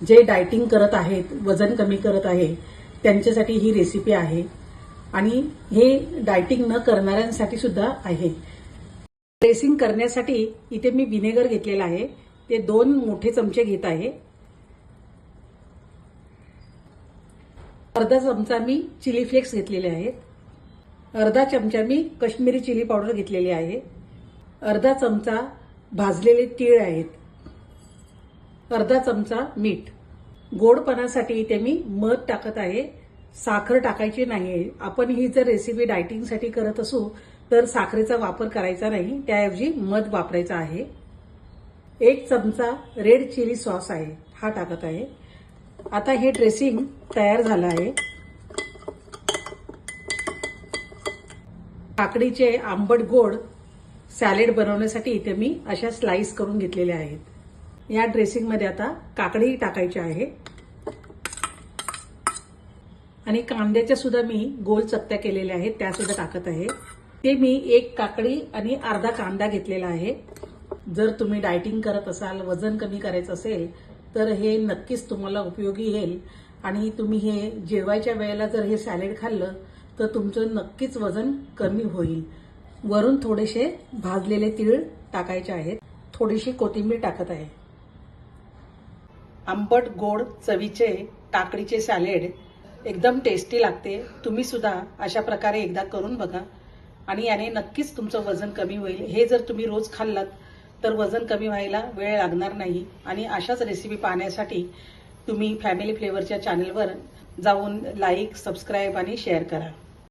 जे डायटिंग करत आहेत, वजन कमी करत आहे, त्यांच्यासाठी ही रेसिपी आहे आणि हे डायटिंग न करणाऱ्यांसाठी सुद्धा आहे. ड्रेसिंग करण्यासाठी इथे मी व्हिनेगर घेतलेला आहे. ते 2 मोठे चमचे घेत आहे. अर्धा चमचा मी चिली फ्लेक्स घेतलेले आहेत. अर्धा चमचा मी काश्मीरी चिली पावडर घेतलेली आहे. अर्धा चमचा भाजलेले तीळ आहेत. अर्धा चमचा मीठ. गोडपणासाठी इथे मी मध टाकत आहे. साखर टाकायची नाही. आपण ही जर रेसिपी डायटिंगसाठी करत असू तर साखरेचा वापर करायचा नाही, त्याऐवजी मध वापरायचा आहे. 1 चमचा रेड चिली सॉस आहे, हा टाकत आहे. आता हे ड्रेसिंग तयार झालं आहे. काकडीचे आंबट गोड सॅलेड बनवण्यासाठी इथे मी अशा स्लाइस करून घेतलेल्या आहेत. या ड्रेसिंगमध्ये आता काकडी टाकायची आहे आणि कांद्याच्या सुद्धा मी गोल चकत्या केलेल्या आहेत, त्या सुद्धा टाकत आहे. ते मी 1 काकडी आणि अर्धा कांदा घेतलेला आहे. जर तुम्ही डायटिंग करत असाल, वजन कमी करायचं असेल तर हे नक्कीच तुम्हाला उपयोगी येईल आणि तुम्ही हे जेवायच्या वेळेला जर हे सॅलेड खाल्लं तर तुमचं नक्कीच वजन कमी होईल. वरून थोडेसे भाजलेले तीळ टाकायचे आहेत. थोडीशी कोथिंबीर टाकत आहे. आंबट गोड चवीचे काकडीचे सॅलेड एकदम टेस्टी लागते. तुम्ही सुद्धा अशा प्रकारे एकदा करून बघा आणि याने नक्कीच तुमचं वजन कमी होईल. हे जर तुम्ही रोज खाल्लात तर वजन कमी व्हायला वेळ लागणार नाही. आणि अशाच रेसिपी पाहण्यासाठी तुम्ही फॅमिली फ्लेवरच्या चॅनलवर जाऊन लाईक, सबस्क्राईब आणि शेअर करा.